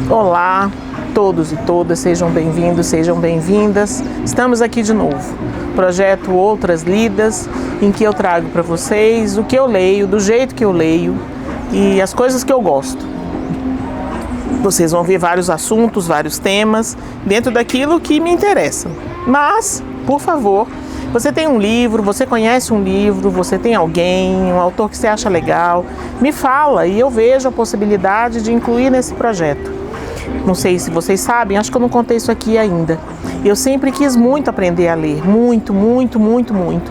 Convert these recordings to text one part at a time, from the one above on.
Olá, todos e todas, sejam bem-vindos, sejam bem-vindas. Estamos aqui de novo. Projeto Outras Lidas, em que eu trago para vocês o que eu leio, do jeito que eu leio e as coisas que eu gosto. Vocês vão ver vários assuntos, vários temas, dentro daquilo que me interessa. Mas, por favor, você tem um livro, você conhece um livro, você tem alguém, um autor que você acha legal, me fala e eu vejo a possibilidade de incluir nesse projeto. Não sei se vocês sabem, acho que eu não contei isso aqui ainda. Eu sempre quis muito aprender a ler, muito.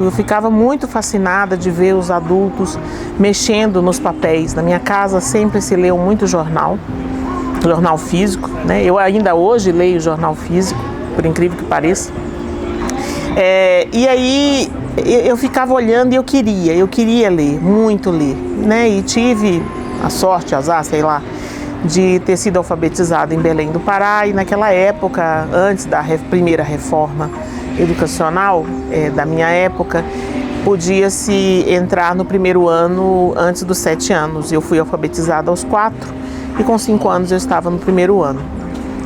Eu ficava muito fascinada de ver os adultos mexendo nos papéis. Na minha casa sempre se leu muito jornal físico, né? Eu ainda hoje leio jornal físico, por incrível que pareça. E aí eu ficava olhando e eu queria ler, muito ler, né? E tive a sorte, azar, sei lá, de ter sido alfabetizada em Belém do Pará e naquela época, antes da primeira reforma educacional da minha época, podia-se entrar no primeiro ano antes dos 7 anos. Eu fui alfabetizada aos 4 e com 5 anos eu estava no primeiro ano.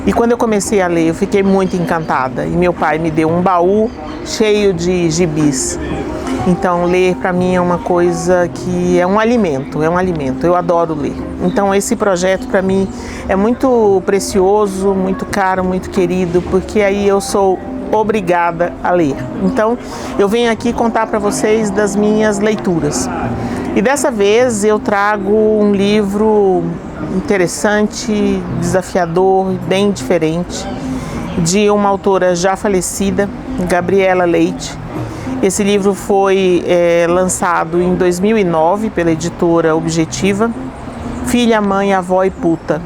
E quando eu comecei a ler, eu fiquei muito encantada e meu pai me deu um baú cheio de gibis. Então, ler para mim é uma coisa que é um alimento, eu adoro ler. Então, esse projeto para mim é muito precioso, muito caro, muito querido, porque aí eu sou obrigada a ler. Então, eu venho aqui contar para vocês das minhas leituras. E dessa vez eu trago um livro interessante, desafiador, bem diferente, de uma autora já falecida, Gabriela Leite. Esse livro foi lançado em 2009 pela editora Objetiva, Filha, Mãe, Avó e Puta,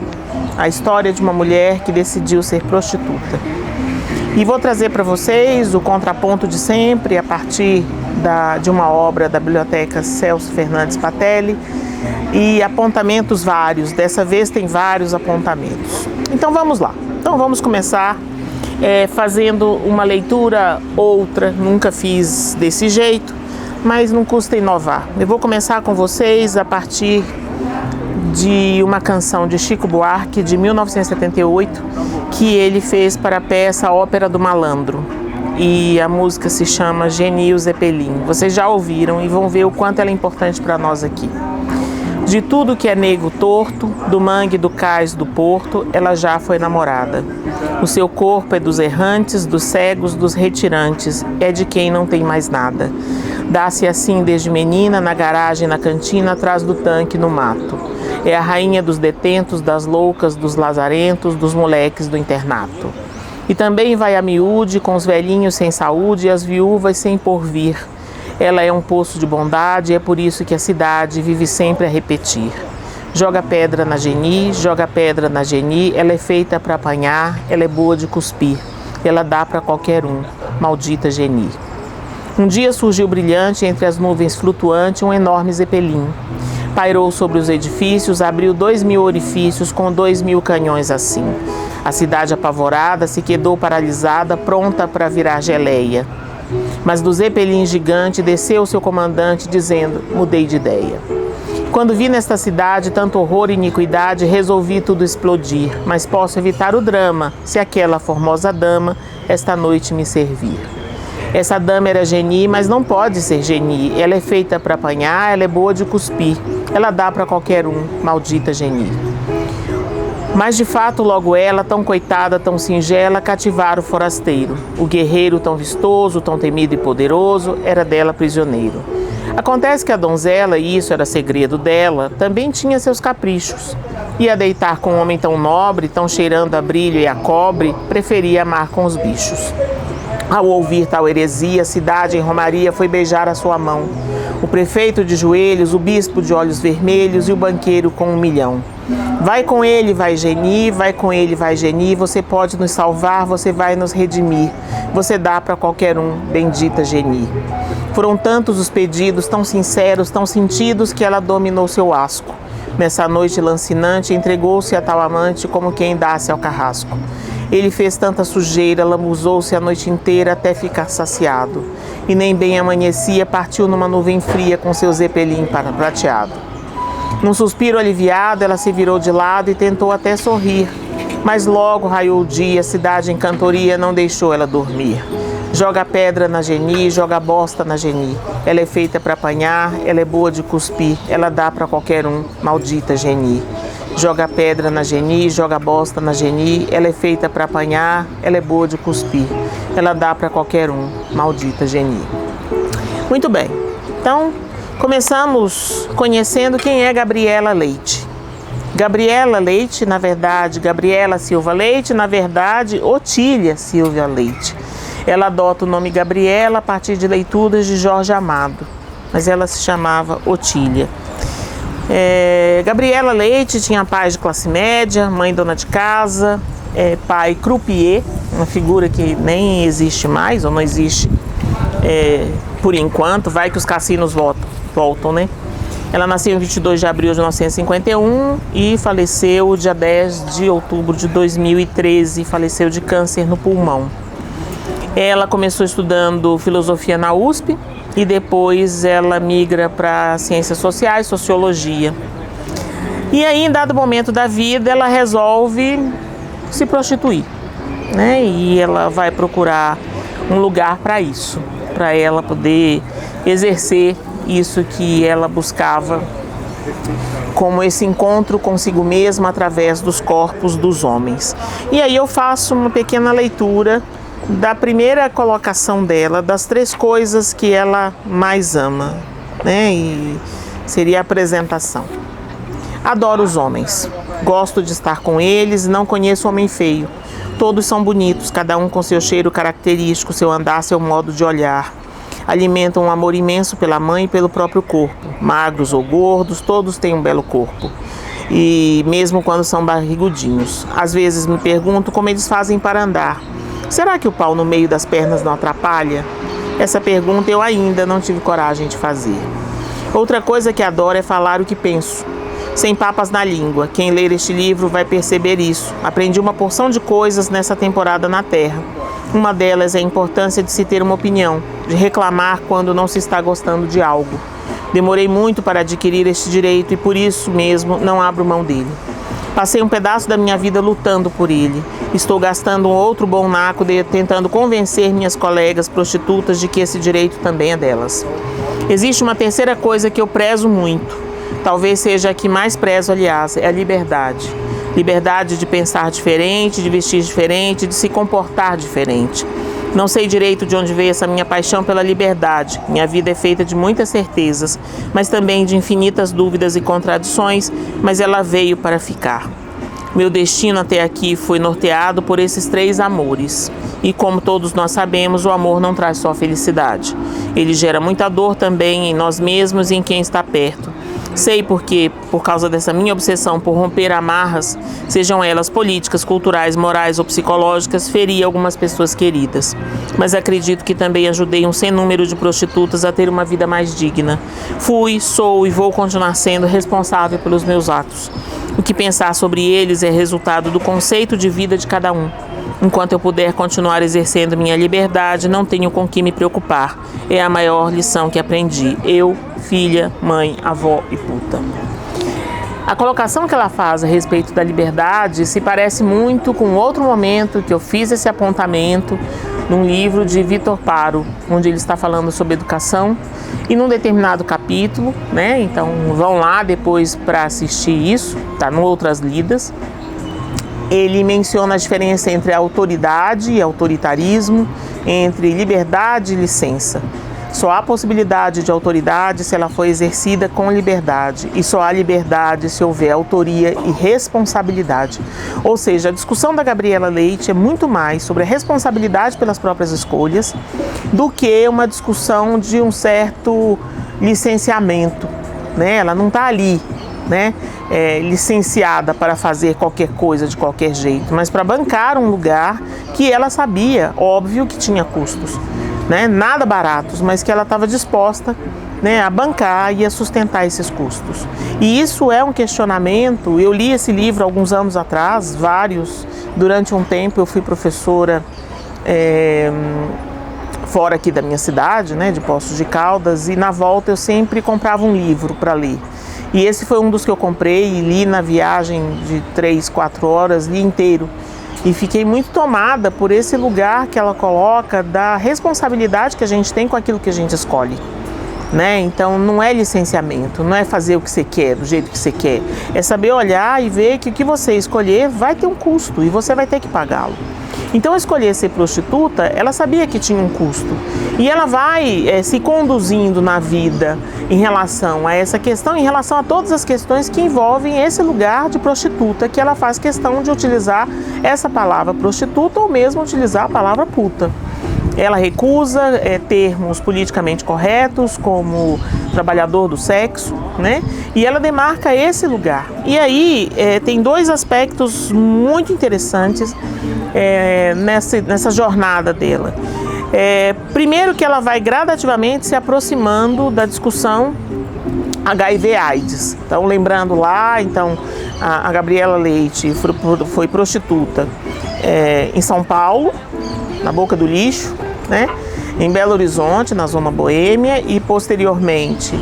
a história de uma mulher que decidiu ser prostituta. E vou trazer para vocês o contraponto de sempre, a partir de uma obra da Biblioteca Celso Fernandes Patelli, e apontamentos vários, dessa vez tem vários apontamentos. Então vamos lá, vamos começar fazendo uma leitura outra, nunca fiz desse jeito, mas não custa inovar. Eu vou começar com vocês a partir de uma canção de Chico Buarque, de 1978, que ele fez para a peça Ópera do Malandro. E a música se chama Geni e o Zeppelin. Vocês já ouviram e vão ver o quanto ela é importante para nós aqui. De tudo que é nego torto, do mangue, do cais, do porto, ela já foi namorada. O seu corpo é dos errantes, dos cegos, dos retirantes, é de quem não tem mais nada. Dá-se assim desde menina, na garagem, na cantina, atrás do tanque, no mato. É a rainha dos detentos, das loucas, dos lazarentos, dos moleques do internato. E também vai a miúde, com os velhinhos sem saúde e as viúvas sem porvir. Ela é um poço de bondade e é por isso que a cidade vive sempre a repetir. Joga pedra na Geni, joga pedra na Geni, ela é feita para apanhar, ela é boa de cuspir. Ela dá para qualquer um, maldita Geni. Um dia surgiu brilhante entre as nuvens flutuante um enorme zeppelin. Pairou sobre os edifícios, abriu 2.000 orifícios com 2.000 canhões assim. A cidade apavorada se quedou paralisada, pronta para virar geleia. Mas do zeppelin gigante desceu seu comandante dizendo, mudei de ideia. Quando vi nesta cidade tanto horror e iniquidade, resolvi tudo explodir, mas posso evitar o drama, se aquela formosa dama esta noite me servir. Essa dama era Geni, mas não pode ser Geni, ela é feita para apanhar, ela é boa de cuspir, ela dá para qualquer um, maldita Geni. Mas de fato logo ela, tão coitada, tão singela, cativara o forasteiro. O guerreiro tão vistoso, tão temido e poderoso, era dela prisioneiro. Acontece que a donzela, e isso era segredo dela, também tinha seus caprichos. Ia deitar com um homem tão nobre, tão cheirando a brilho e a cobre, preferia amar com os bichos. Ao ouvir tal heresia, a cidade em romaria foi beijar a sua mão. O prefeito de joelhos, o bispo de olhos vermelhos e o banqueiro com 1 milhão. Vai com ele, vai Geni, vai com ele, vai Geni, você pode nos salvar, você vai nos redimir. Você dá para qualquer um, bendita Geni. Foram tantos os pedidos, tão sinceros, tão sentidos, que ela dominou seu asco. Nessa noite lancinante, entregou-se a tal amante como quem dá-se ao carrasco. Ele fez tanta sujeira, lambuzou-se a noite inteira até ficar saciado. E nem bem amanhecia, partiu numa nuvem fria com seu zeppelin prateado. Num suspiro aliviado, ela se virou de lado e tentou até sorrir. Mas logo raiou o dia, a cidade em cantoria não deixou ela dormir. Joga pedra na Geni, joga bosta na Geni. Ela é feita para apanhar, ela é boa de cuspir, ela dá para qualquer um, maldita Geni. Joga pedra na Geni, joga bosta na Geni, ela é feita para apanhar, ela é boa de cuspir, ela dá para qualquer um, maldita Geni. Muito bem, então começamos conhecendo quem é Gabriela Leite. Gabriela Leite, na verdade, Gabriela Silva Leite, na verdade, Otília Silva Leite. Ela adota o nome Gabriela a partir de leituras de Jorge Amado, mas ela se chamava Otília. Gabriela Leite tinha pais de classe média, mãe dona de casa, pai croupier, uma figura que nem existe mais, ou não existe por enquanto, vai que os cassinos voltam, né? Ela nasceu em 22 de abril de 1951 e faleceu dia 10 de outubro de 2013, faleceu de câncer no pulmão. Ela começou estudando filosofia na USP e depois ela migra para ciências sociais, sociologia. E aí, em dado momento da vida, ela resolve se prostituir, né? E ela vai procurar um lugar para isso, para ela poder exercer isso que ela buscava, como esse encontro consigo mesma através dos corpos dos homens. E aí eu faço uma pequena leitura da primeira colocação dela, das 3 coisas que ela mais ama, né? E seria a apresentação. Adoro os homens, gosto de estar com eles, não conheço homem feio. Todos são bonitos, cada um com seu cheiro característico, seu andar, seu modo de olhar. Alimentam um amor imenso pela mãe e pelo próprio corpo. Magros ou gordos, todos têm um belo corpo. E mesmo quando são barrigudinhos. Às vezes me pergunto como eles fazem para andar. Será que o pau no meio das pernas não atrapalha? Essa pergunta eu ainda não tive coragem de fazer. Outra coisa que adoro é falar o que penso, sem papas na língua. Quem ler este livro vai perceber isso. Aprendi uma porção de coisas nessa temporada na Terra. Uma delas é a importância de se ter uma opinião, de reclamar quando não se está gostando de algo. Demorei muito para adquirir este direito e por isso mesmo não abro mão dele. Passei um pedaço da minha vida lutando por ele. Estou gastando um outro bom naco tentando convencer minhas colegas prostitutas de que esse direito também é delas. Existe uma terceira coisa que eu prezo muito. Talvez seja a que mais prezo, aliás, é a liberdade. Liberdade de pensar diferente, de vestir diferente, de se comportar diferente. Não sei direito de onde veio essa minha paixão pela liberdade. Minha vida é feita de muitas certezas, mas também de infinitas dúvidas e contradições, mas ela veio para ficar. Meu destino até aqui foi norteado por esses 3 amores. E como todos nós sabemos, o amor não traz só felicidade. Ele gera muita dor também em nós mesmos e em quem está perto. Sei porque, por causa dessa minha obsessão por romper amarras, sejam elas políticas, culturais, morais ou psicológicas, feri algumas pessoas queridas. Mas acredito que também ajudei um sem número de prostitutas a ter uma vida mais digna. Fui, sou e vou continuar sendo responsável pelos meus atos. O que pensar sobre eles é resultado do conceito de vida de cada um. Enquanto eu puder continuar exercendo minha liberdade, não tenho com que me preocupar. É a maior lição que aprendi. Eu, filha, mãe, avó e puta. A colocação que ela faz a respeito da liberdade se parece muito com outro momento que eu fiz esse apontamento num livro de Vitor Paro, onde ele está falando sobre educação e num determinado capítulo, né? Então vão lá depois para assistir isso, tá no Outras Lidas. Ele menciona a diferença entre autoridade e autoritarismo, entre liberdade e licença. Só há possibilidade de autoridade se ela for exercida com liberdade, e só há liberdade se houver autoria e responsabilidade. Ou seja, a discussão da Gabriela Leite é muito mais sobre a responsabilidade pelas próprias escolhas do que uma discussão de um certo licenciamento, né? Ela não está ali, né, licenciada para fazer qualquer coisa de qualquer jeito, mas para bancar um lugar que ela sabia, óbvio que tinha custos, né, nada baratos, mas que ela estava disposta, né, a bancar e a sustentar esses custos. E isso é um questionamento. Eu li esse livro alguns anos atrás, vários, durante um tempo eu fui professora fora aqui da minha cidade, né, de Poços de Caldas, e na volta eu sempre comprava um livro para ler. E esse foi um dos que eu comprei e li na viagem de 3, 4 horas, li inteiro. E fiquei muito tomada por esse lugar que ela coloca da responsabilidade que a gente tem com aquilo que a gente escolhe. Né? Então não é licenciamento, não é fazer o que você quer, do jeito que você quer. É saber olhar e ver que o que você escolher vai ter um custo e você vai ter que pagá-lo. Então, escolher ser prostituta, ela sabia que tinha um custo. E ela vai se conduzindo na vida em relação a essa questão, em relação a todas as questões que envolvem esse lugar de prostituta, que ela faz questão de utilizar essa palavra prostituta ou mesmo utilizar a palavra puta. Ela recusa termos politicamente corretos, como trabalhador do sexo, né? E ela demarca esse lugar. E aí tem dois aspectos muito interessantes nessa jornada dela. Primeiro, que ela vai gradativamente se aproximando da discussão HIV/AIDS. Então, lembrando lá, a Gabriela Leite foi prostituta em São Paulo, na Boca do Lixo, né? Em Belo Horizonte, na Zona Boêmia, e posteriormente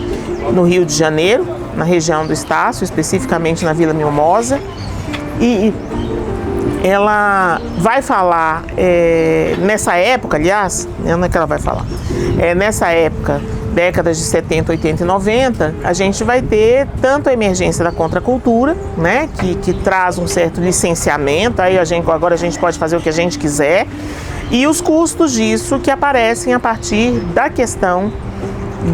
no Rio de Janeiro, na região do Estácio, especificamente na Vila Mimosa. E ela vai falar, nessa época, aliás, não é que ela vai falar, nessa época, décadas de 70, 80 e 90, a gente vai ter tanto a emergência da contracultura, né, que traz um certo licenciamento, aí agora a gente pode fazer o que a gente quiser, e os custos disso que aparecem a partir da questão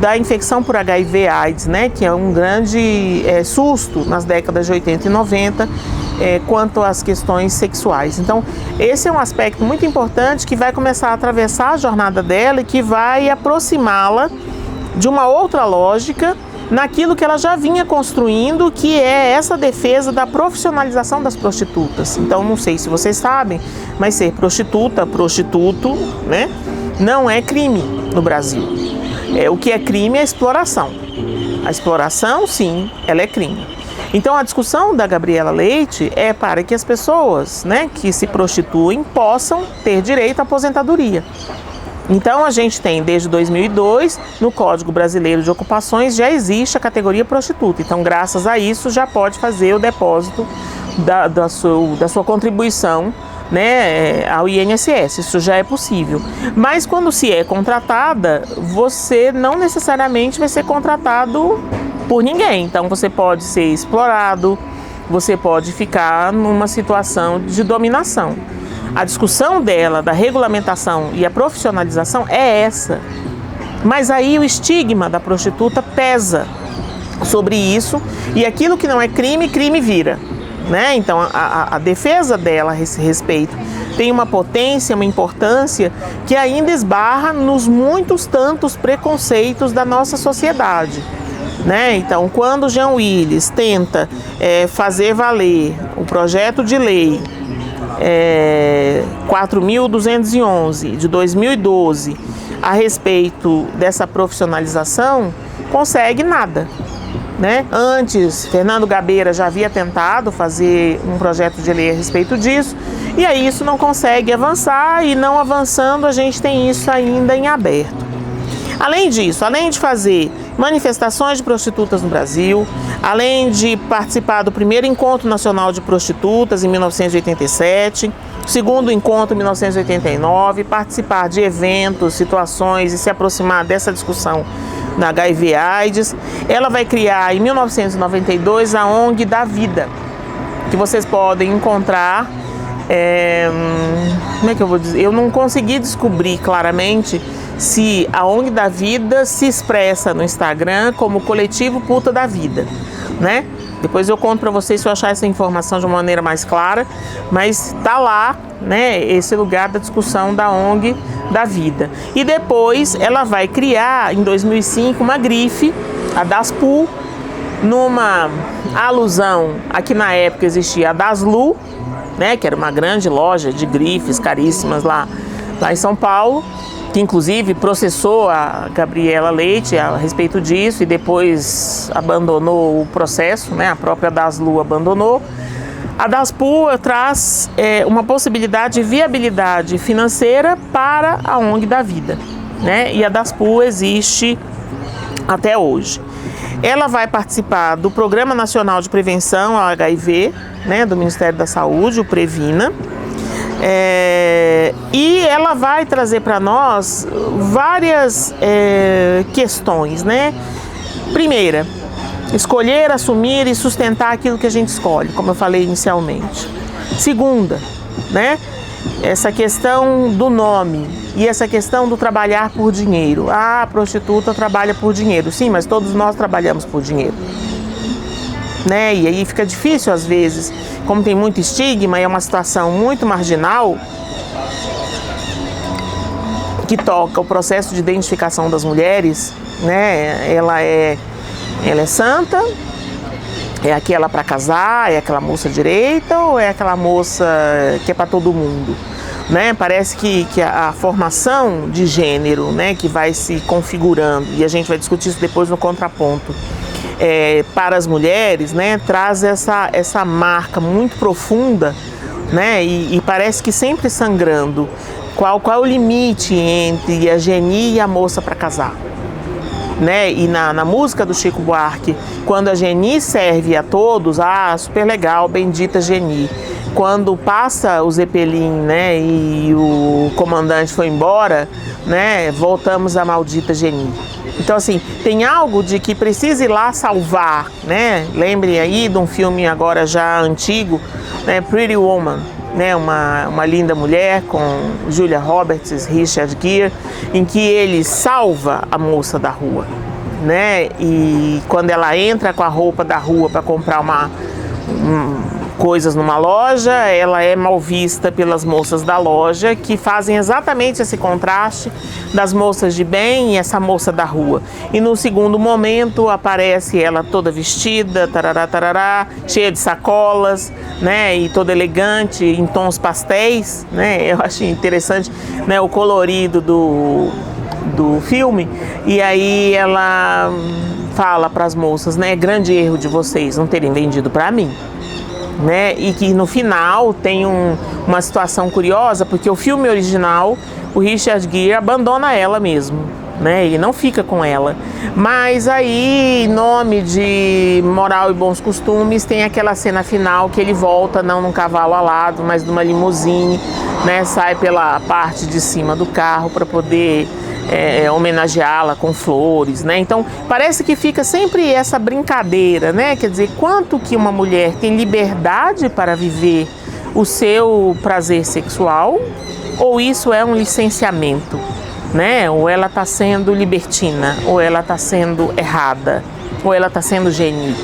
da infecção por HIV/AIDS, né, que é um grande susto nas décadas de 80 e 90, quanto às questões sexuais. Então, esse é um aspecto muito importante que vai começar a atravessar a jornada dela e que vai aproximá-la de uma outra lógica naquilo que ela já vinha construindo, que é essa defesa da profissionalização das prostitutas. Então, não sei se vocês sabem, mas ser prostituta, prostituto, né, não é crime no Brasil. O que é crime é a exploração. A exploração, sim, ela é crime. Então, a discussão da Gabriela Leite é para que as pessoas, né, que se prostituem possam ter direito à aposentadoria. Então, a gente tem, desde 2002, no Código Brasileiro de Ocupações, já existe a categoria prostituta. Então, graças a isso, já pode fazer o depósito da sua contribuição, né, ao INSS. Isso já é possível. Mas, quando se é contratada, você não necessariamente vai ser contratado por ninguém. Então, você pode ser explorado, você pode ficar numa situação de dominação. A discussão dela, da regulamentação e a profissionalização é essa. Mas aí o estigma da prostituta pesa sobre isso, e aquilo que não é crime, crime vira, né? Então a defesa dela a esse respeito tem uma potência, uma importância que ainda esbarra nos muitos tantos preconceitos da nossa sociedade. Né? Então, quando Jean Willis tenta fazer valer o projeto de lei 4.211 de 2012 a respeito dessa profissionalização, consegue nada, né? Antes, Fernando Gabeira já havia tentado fazer um projeto de lei a respeito disso, e aí isso não consegue avançar, e não avançando a gente tem isso ainda em aberto. Além disso, além de fazer manifestações de prostitutas no Brasil, além de participar do primeiro Encontro Nacional de Prostitutas em 1987, segundo encontro em 1989, participar de eventos, situações e se aproximar dessa discussão da HIV/AIDS, ela vai criar em 1992 a ONG da Vida, que vocês podem encontrar. Como é que eu vou dizer? Eu não consegui descobrir claramente se a ONG da Vida se expressa no Instagram como Coletivo Puta da Vida, né? Depois eu conto para vocês se eu achar essa informação de uma maneira mais clara, mas tá lá, né, esse lugar da discussão da ONG da Vida. E depois ela vai criar, em 2005, uma grife, a Daspu, numa alusão a que na época existia a Daslu, né, que era uma grande loja de grifes caríssimas lá em São Paulo, que inclusive processou a Gabriela Leite a respeito disso e depois abandonou o processo, né? A própria Daslu abandonou. A Daspu traz uma possibilidade de viabilidade financeira para a ONG da Vida, né? E a Daspu existe até hoje. Ela vai participar do Programa Nacional de Prevenção ao HIV, né, do Ministério da Saúde, o Previna. E ela vai trazer para nós várias questões, né? Primeira, escolher, assumir e sustentar aquilo que a gente escolhe, como eu falei inicialmente. Segunda, né? Essa questão do nome e essa questão do trabalhar por dinheiro. Ah, a prostituta trabalha por dinheiro. Sim, mas todos nós trabalhamos por dinheiro, né? E aí fica difícil às vezes, como tem muito estigma, é uma situação muito marginal que toca o processo de identificação das mulheres, né? Ela é santa, é aquela para casar, é aquela moça direita ou é aquela moça que é para todo mundo, né? Parece que a formação de gênero, né, que vai se configurando, e a gente vai discutir isso depois no contraponto, para as mulheres, né, traz essa marca muito profunda, né, e parece que sempre sangrando. Qual é o limite entre a geni e a moça para casar? Né? E na música do Chico Buarque, quando a geni serve a todos, super legal, bendita geni. Quando passa o Zeppelin, né, e o comandante foi embora, né, voltamos à maldita geni. Então, assim, tem algo de que precisa ir lá salvar, né? Lembrem aí de um filme agora já antigo, né, Pretty Woman, né, uma linda mulher com Julia Roberts, Richard Gere, em que ele salva a moça da rua, né? E quando ela entra com a roupa da rua para comprar coisas numa loja, ela é mal vista pelas moças da loja, que fazem exatamente esse contraste das moças de bem e essa moça da rua. E no segundo momento aparece ela toda vestida, tarará, tarará, cheia de sacolas, né, e toda elegante, em tons pastéis, né? Eu achei interessante, né, o colorido do filme. E aí ela fala para as moças, né, grande erro de vocês não terem vendido para mim. Né? E que no final tem uma situação curiosa, porque o filme original, o Richard Gere abandona ela mesmo, né? Ele não fica com ela. Mas aí, em nome de moral e bons costumes, tem aquela cena final que ele volta, não num cavalo alado, mas numa limusine, né? Sai pela parte de cima do carro para poder homenageá-la com flores, né? Então parece que fica sempre essa brincadeira, né? Quer dizer, quanto que uma mulher tem liberdade para viver o seu prazer sexual, ou isso é um licenciamento, né? Ou ela está sendo libertina, ou ela está sendo errada, ou ela está sendo geni,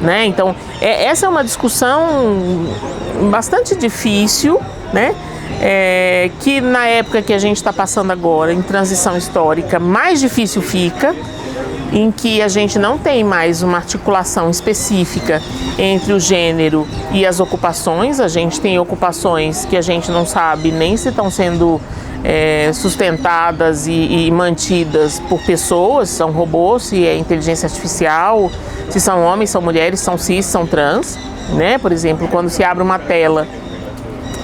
né? Então essa é uma discussão bastante difícil, né? Que na época que a gente está passando agora, em transição histórica, mais difícil fica, em que a gente não tem mais uma articulação específica entre o gênero e as ocupações. A gente tem ocupações que a gente não sabe nem se estão sendo sustentadas e mantidas por pessoas, são robôs, se é inteligência artificial, se são homens, são mulheres, são cis, são trans, né? Por exemplo, quando se abre uma tela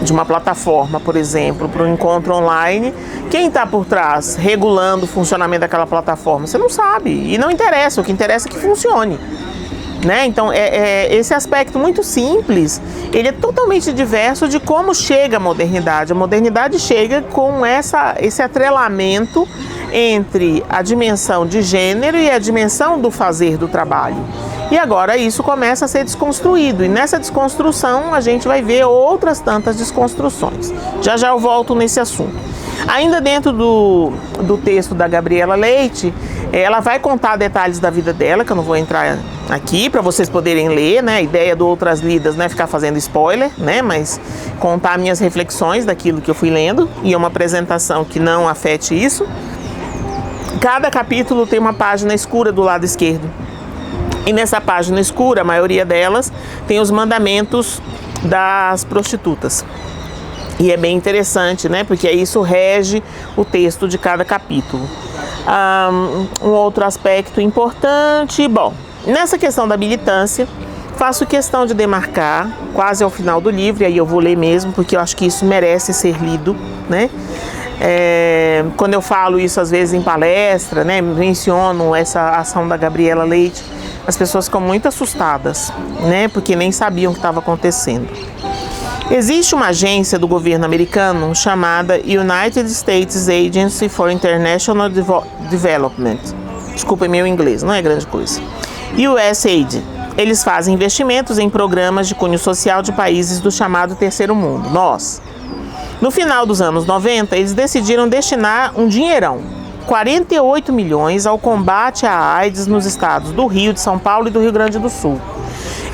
de uma plataforma, por exemplo, para um encontro online, quem está por trás regulando o funcionamento daquela plataforma? Você não sabe, e não interessa, o que interessa é que funcione, né? Então, esse aspecto muito simples, ele é totalmente diverso de como chega a modernidade. A modernidade chega com esse atrelamento entre a dimensão de gênero e a dimensão do fazer do trabalho. E agora isso começa a ser desconstruído, e nessa desconstrução a gente vai ver outras tantas desconstruções. Já já eu volto nesse assunto. Ainda dentro do texto da Gabriela Leite, ela vai contar detalhes da vida dela, que eu não vou entrar aqui, para vocês poderem ler, né? A ideia do Outras Lidas não é ficar fazendo spoiler, né? Mas contar minhas reflexões daquilo que eu fui lendo, e é uma apresentação que não afete isso. Cada capítulo tem uma página escura do lado esquerdo. E nessa página escura, a maioria delas, tem os mandamentos das prostitutas. E é bem interessante, né? Porque isso rege o texto de cada capítulo. Um outro aspecto importante, bom, nessa questão da militância, faço questão de demarcar, quase ao final do livro, e aí eu vou ler mesmo, porque eu acho que isso merece ser lido, né? Quando eu falo isso às vezes em palestra, né, menciono essa ação da Gabriela Leite, as pessoas ficam muito assustadas, né, porque nem sabiam o que estava acontecendo. Existe uma agência do governo americano chamada United States Agency for International Development. Desculpa meu inglês, não é grande coisa. USAID. Eles fazem investimentos em programas de cunho social de países do chamado Terceiro Mundo, nós. No final dos anos 90, eles decidiram destinar um dinheirão, 48 milhões, ao combate à AIDS nos estados do Rio, de São Paulo e do Rio Grande do Sul.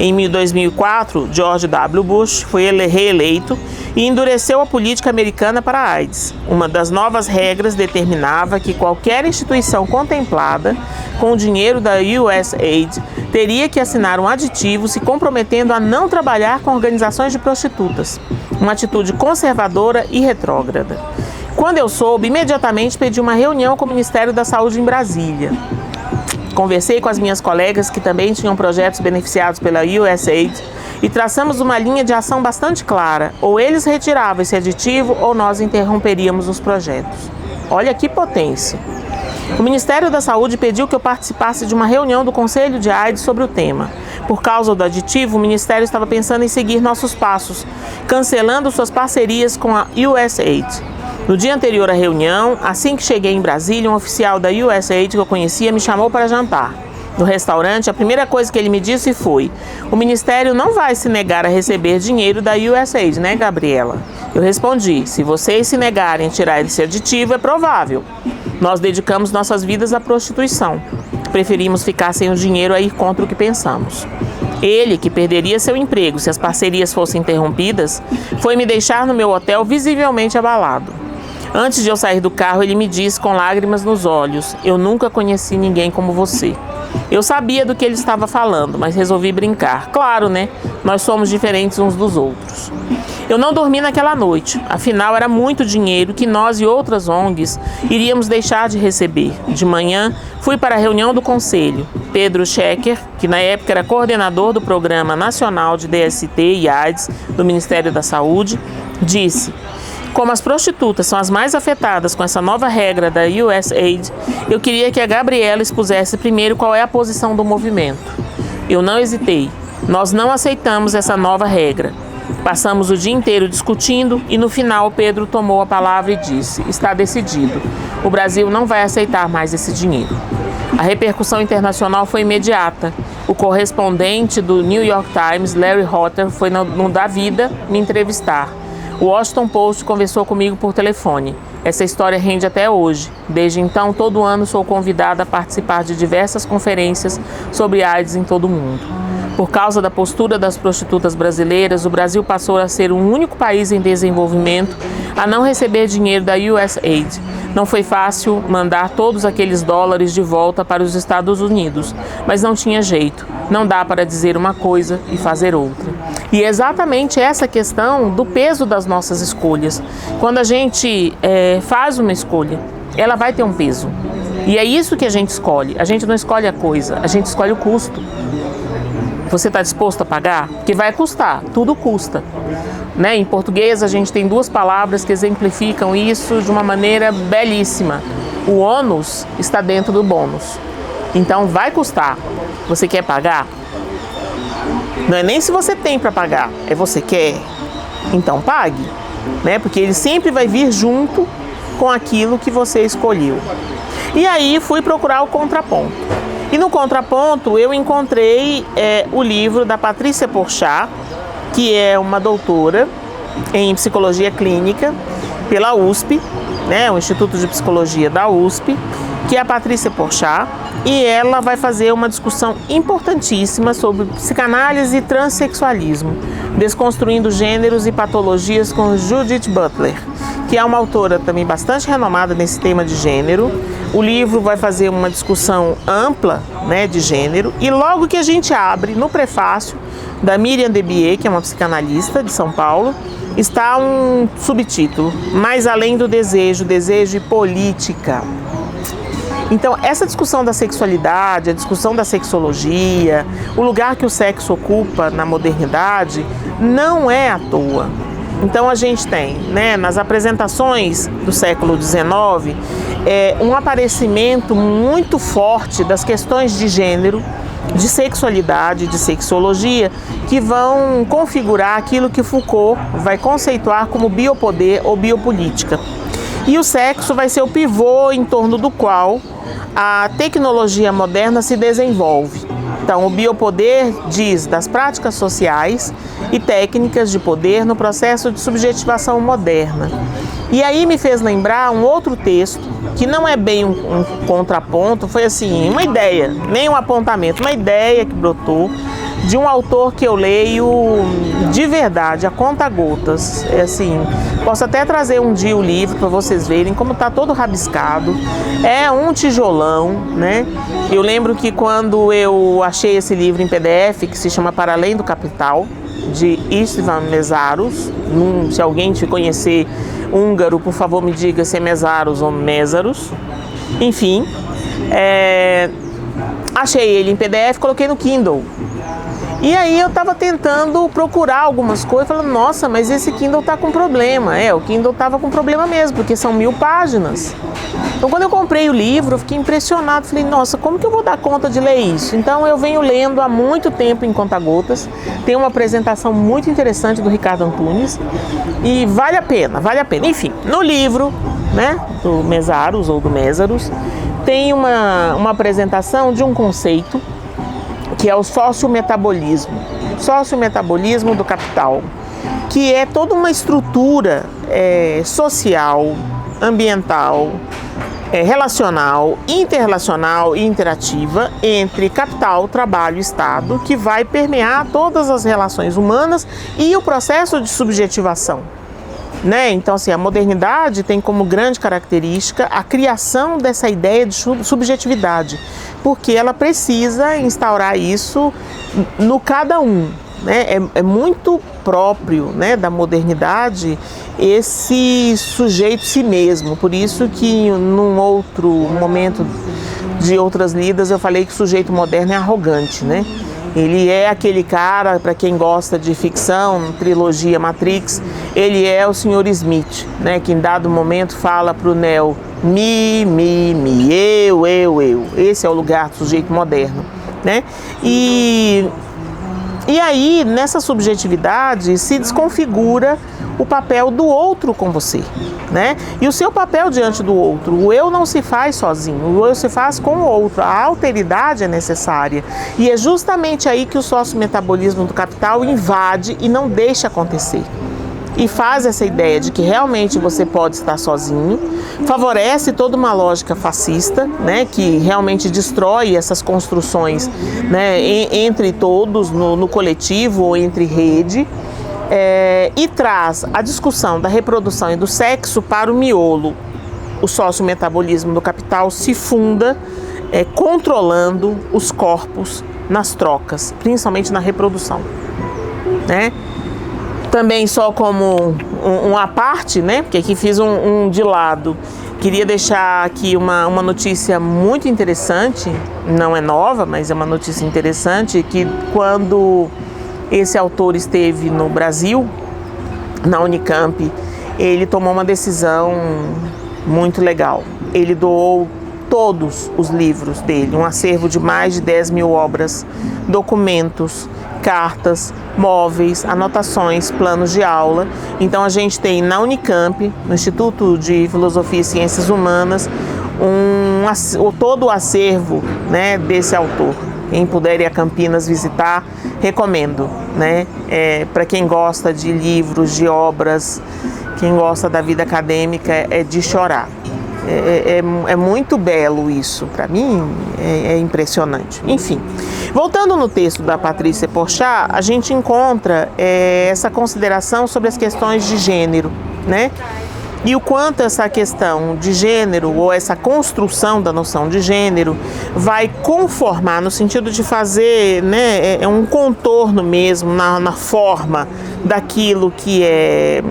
Em 2004, George W. Bush foi reeleito e endureceu a política americana para a AIDS. Uma das novas regras determinava que qualquer instituição contemplada com o dinheiro da USAID teria que assinar um aditivo se comprometendo a não trabalhar com organizações de prostitutas, uma atitude conservadora e retrógrada. Quando eu soube, imediatamente pedi uma reunião com o Ministério da Saúde em Brasília. Conversei com as minhas colegas que também tinham projetos beneficiados pela USAID e traçamos uma linha de ação bastante clara. Ou eles retiravam esse aditivo ou nós interromperíamos os projetos. Olha que potência! O Ministério da Saúde pediu que eu participasse de uma reunião do Conselho de AIDS sobre o tema. Por causa do aditivo, o Ministério estava pensando em seguir nossos passos, cancelando suas parcerias com a USAID. No dia anterior à reunião, assim que cheguei em Brasília, um oficial da USAID que eu conhecia me chamou para jantar. No restaurante, a primeira coisa que ele me disse foi: o Ministério não vai se negar a receber dinheiro da USAID, né, Gabriela? Eu respondi: se vocês se negarem a tirar esse aditivo, é provável. Nós dedicamos nossas vidas à prostituição. Preferimos ficar sem o dinheiro a ir contra o que pensamos. Ele, que perderia seu emprego se as parcerias fossem interrompidas, foi me deixar no meu hotel visivelmente abalado. Antes de eu sair do carro, ele me disse com lágrimas nos olhos: eu nunca conheci ninguém como você. Eu sabia do que ele estava falando, mas resolvi brincar. Claro, né? Nós somos diferentes uns dos outros. Eu não dormi naquela noite, afinal era muito dinheiro que nós e outras ONGs iríamos deixar de receber. De manhã, fui para a reunião do conselho. Pedro Schecker, que na época era coordenador do Programa Nacional de DST e AIDS do Ministério da Saúde, disse: como as prostitutas são as mais afetadas com essa nova regra da USAID, eu queria que a Gabriela expusesse primeiro qual é a posição do movimento. Eu não hesitei. Nós não aceitamos essa nova regra. Passamos o dia inteiro discutindo e no final Pedro tomou a palavra e disse: está decidido. O Brasil não vai aceitar mais esse dinheiro. A repercussão internacional foi imediata. O correspondente do New York Times, Larry Hotter, foi no Da Vida me entrevistar. O Washington Post conversou comigo por telefone. Essa história rende até hoje. Desde então, todo ano sou convidada a participar de diversas conferências sobre AIDS em todo o mundo. Por causa da postura das prostitutas brasileiras, o Brasil passou a ser o único país em desenvolvimento a não receber dinheiro da USAID. Não foi fácil mandar todos aqueles dólares de volta para os Estados Unidos, mas não tinha jeito. Não dá para dizer uma coisa e fazer outra. E é exatamente essa questão do peso das nossas escolhas. Quando a gente faz uma escolha, ela vai ter um peso. E é isso que a gente escolhe. A gente não escolhe a coisa, a gente escolhe o custo. Você está disposto a pagar? Porque vai custar, tudo custa. Né? Em português, a gente tem duas palavras que exemplificam isso de uma maneira belíssima. O ônus está dentro do bônus. Então, vai custar. Você quer pagar? Não é nem se você tem para pagar, é você quer. Então, pague. Né? Porque ele sempre vai vir junto com aquilo que você escolheu. E aí, fui procurar o contraponto. E no contraponto eu encontrei o livro da Patrícia Porchat, que é uma doutora em psicologia clínica pela USP, né, o Instituto de Psicologia da USP, que é a Patrícia Porchat, e ela vai fazer uma discussão importantíssima sobre psicanálise e transexualismo, desconstruindo gêneros e patologias com Judith Butler, que é uma autora também bastante renomada nesse tema de gênero. O livro vai fazer uma discussão ampla, né, de gênero, e logo que a gente abre, no prefácio da Miriam Debier, que é uma psicanalista de São Paulo, está um subtítulo: Mais além do desejo, desejo e política. Então, essa discussão da sexualidade, a discussão da sexologia, o lugar que o sexo ocupa na modernidade, não é à toa. Então a gente tem, né, nas apresentações do século XIX, um aparecimento muito forte das questões de gênero, de sexualidade, de sexologia, que vão configurar aquilo que Foucault vai conceituar como biopoder ou biopolítica. E o sexo vai ser o pivô em torno do qual a tecnologia moderna se desenvolve. Então, o biopoder diz das práticas sociais e técnicas de poder no processo de subjetivação moderna. E aí me fez lembrar um outro texto, que não é bem um contraponto, foi assim, uma ideia, nem um apontamento, uma ideia que brotou de um autor que eu leio de verdade, a conta-gotas. É assim, posso até trazer um dia o livro para vocês verem como está todo rabiscado. É um tijolão, né? Eu lembro que quando eu achei esse livro em PDF, que se chama Para Além do Capital, de Istvan Meszaros, se alguém te conhecer húngaro, por favor me diga se é Meszaros ou Mésaros. Enfim, achei ele em PDF, coloquei no Kindle. E aí eu estava tentando procurar algumas coisas, falando, nossa, mas esse Kindle tá com problema. O Kindle tava com problema mesmo, porque são 1000 páginas. Então quando eu comprei o livro, eu fiquei impressionado, falei, nossa, como que eu vou dar conta de ler isso? Então eu venho lendo há muito tempo em conta-gotas, tem uma apresentação muito interessante do Ricardo Antunes, e vale a pena, vale a pena. Enfim, no livro, né, do Meszaros ou do Mésaros, tem uma apresentação de um conceito que é o sociometabolismo do capital, que é toda uma estrutura social, ambiental, relacional, interrelacional e interativa entre capital, trabalho e Estado, que vai permear todas as relações humanas e o processo de subjetivação. Né? Então, assim, a modernidade tem como grande característica a criação dessa ideia de subjetividade, porque ela precisa instaurar isso no cada um. Né? É muito próprio, né, da modernidade esse sujeito si mesmo. Por isso que num outro momento de outras lidas eu falei que o sujeito moderno é arrogante, né? Ele é aquele cara, para quem gosta de ficção, trilogia Matrix, ele é o Sr. Smith, né, que em dado momento fala para o Neo, eu. Esse é o lugar do sujeito moderno, né? E aí, nessa subjetividade, se desconfigura o papel do outro com você, né? E o seu papel diante do outro. O eu não se faz sozinho, o eu se faz com o outro. A alteridade é necessária. E é justamente aí que o sociometabolismo do capital invade e não deixa acontecer. E faz essa ideia de que realmente você pode estar sozinho, favorece toda uma lógica fascista, né, que realmente destrói essas construções, né, entre todos, no coletivo ou entre rede, e traz a discussão da reprodução e do sexo para o miolo. O sociometabolismo do capital se funda controlando os corpos nas trocas, principalmente na reprodução, né? Também só como uma parte, né, porque aqui fiz um de lado, queria deixar aqui uma notícia muito interessante, não é nova, mas é uma notícia interessante, que quando esse autor esteve no Brasil, na Unicamp, ele tomou uma decisão muito legal. Ele doou todos os livros dele, um acervo de mais de 10.000 obras, documentos, cartas, móveis, anotações, planos de aula. Então a gente tem na Unicamp, no Instituto de Filosofia e Ciências Humanas, todo o acervo, né, desse autor. Quem puder ir a Campinas visitar, recomendo, né? Para quem gosta de livros, de obras, quem gosta da vida acadêmica, é de chorar. É muito belo isso, para mim é impressionante. Enfim, voltando no texto da Patricia Porchat, a gente encontra essa consideração sobre as questões de gênero, né? e o quanto essa questão de gênero ou essa construção da noção de gênero vai conformar no sentido de fazer, né, um contorno mesmo na forma daquilo que é,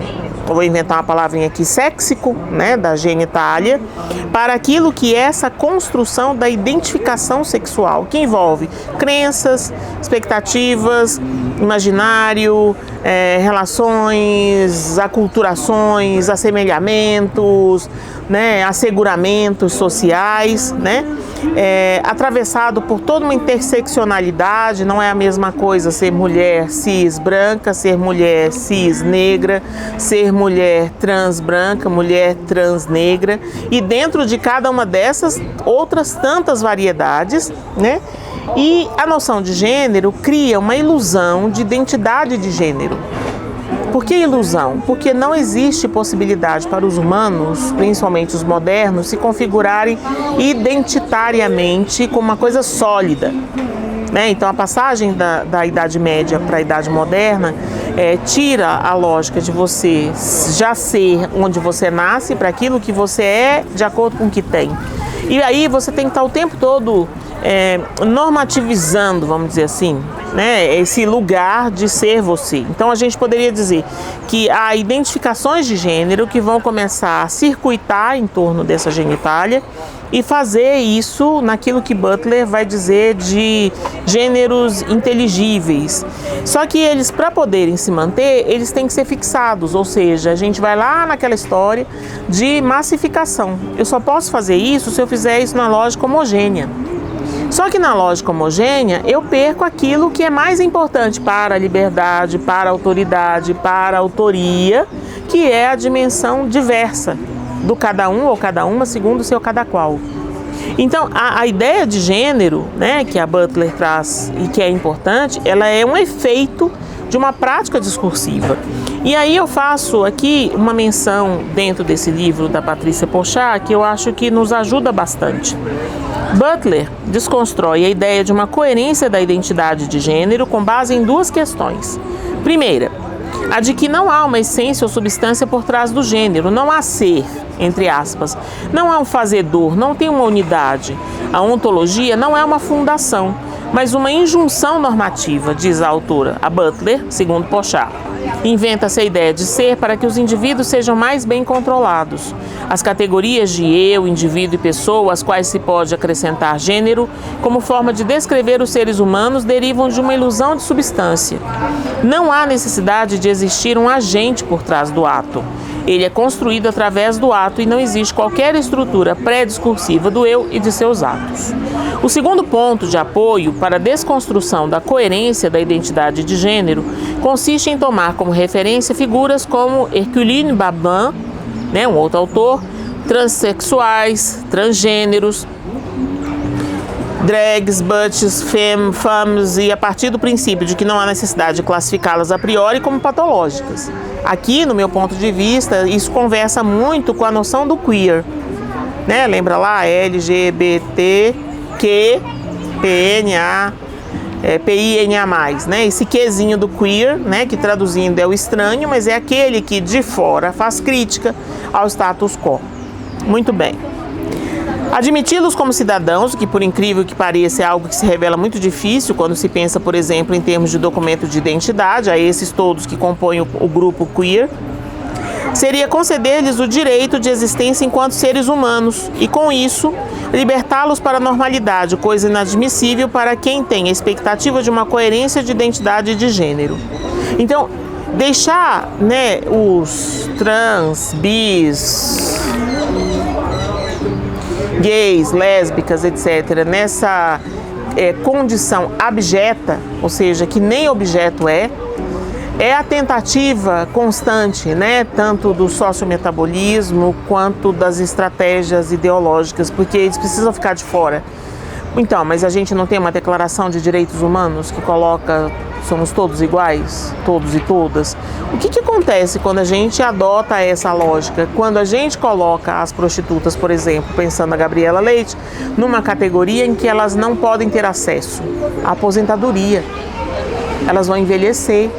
vou inventar uma palavrinha aqui, séxico, né, da genitália, para aquilo que é essa construção da identificação sexual, que envolve crenças, expectativas, imaginário, relações, aculturações, assemelhamentos, né, asseguramentos sociais, né, atravessado por toda uma interseccionalidade. Não é a mesma coisa ser mulher cis branca, ser mulher cis negra, ser mulher trans branca, mulher trans negra, e dentro de cada uma dessas outras tantas variedades, né? E a noção de gênero cria uma ilusão de identidade de gênero. Por que ilusão? Porque não existe possibilidade para os humanos, principalmente os modernos, se configurarem identitariamente como uma coisa sólida, né? Então a passagem da Idade Média para a Idade Moderna tira a lógica de você já ser onde você nasce para aquilo que você é de acordo com o que tem. E aí você tem que estar o tempo todo normativizando, vamos dizer assim, né, esse lugar de ser você. Então a gente poderia dizer que há identificações de gênero que vão começar a circuitar em torno dessa genitália e fazer isso naquilo que Butler vai dizer de gêneros inteligíveis. Só que eles, para poderem se manter, eles têm que ser fixados, ou seja, a gente vai lá naquela história de massificação. Eu só posso fazer isso se eu fizer isso na lógica homogênea. Só que na lógica homogênea, eu perco aquilo que é mais importante para a liberdade, para a autoridade, para a autoria, que é a dimensão diversa do cada um ou cada uma segundo o seu cada qual. Então, a ideia de gênero, né, que a Butler traz e que é importante, ela é um efeito de uma prática discursiva. E aí eu faço aqui uma menção dentro desse livro da Patrícia Porchat, que eu acho que nos ajuda bastante. Butler desconstrói a ideia de uma coerência da identidade de gênero com base em duas questões. Primeira, a de que não há uma essência ou substância por trás do gênero, não há ser, entre aspas, não há um fazedor, não tem uma unidade. A ontologia não é uma fundação, mas uma injunção normativa, diz a autora, a Butler, segundo Porchat. Inventa-se a ideia de ser para que os indivíduos sejam mais bem controlados. As categorias de eu, indivíduo e pessoa, às quais se pode acrescentar gênero, como forma de descrever os seres humanos, derivam de uma ilusão de substância. Não há necessidade de existir um agente por trás do ato. Ele é construído através do ato e não existe qualquer estrutura pré-discursiva do eu e de seus atos. O segundo ponto de apoio para a desconstrução da coerência da identidade de gênero consiste em tomar como referência figuras como Herculine Babin, né, um outro autor, transexuais, transgêneros, drags, butches, femmes, e a partir do princípio de que não há necessidade de classificá-las a priori como patológicas. Aqui, no meu ponto de vista, isso conversa muito com a noção do queer, né? Lembra lá, LGBTQ, PNA, PINA+, né? Esse quezinho do queer, né? Que traduzindo é o estranho, mas é aquele que de fora faz crítica ao status quo. Muito bem. Admiti-los como cidadãos, que por incrível que pareça é algo que se revela muito difícil quando se pensa, por exemplo, em termos de documento de identidade, a esses todos que compõem o grupo queer, seria conceder-lhes o direito de existência enquanto seres humanos e, com isso, libertá-los para a normalidade, coisa inadmissível para quem tem a expectativa de uma coerência de identidade de gênero. Então, deixar, né, os trans, bis, gays, lésbicas, etc., nessa condição abjeta, ou seja, que nem objeto é a tentativa constante, né, tanto do sociometabolismo quanto das estratégias ideológicas, porque eles precisam ficar de fora. Então, mas a gente não tem uma declaração de direitos humanos que coloca somos todos iguais, todos e todas? O que acontece quando a gente adota essa lógica? Quando a gente coloca as prostitutas, por exemplo, pensando na Gabriela Leite, numa categoria em que elas não podem ter acesso à aposentadoria, elas vão envelhecer.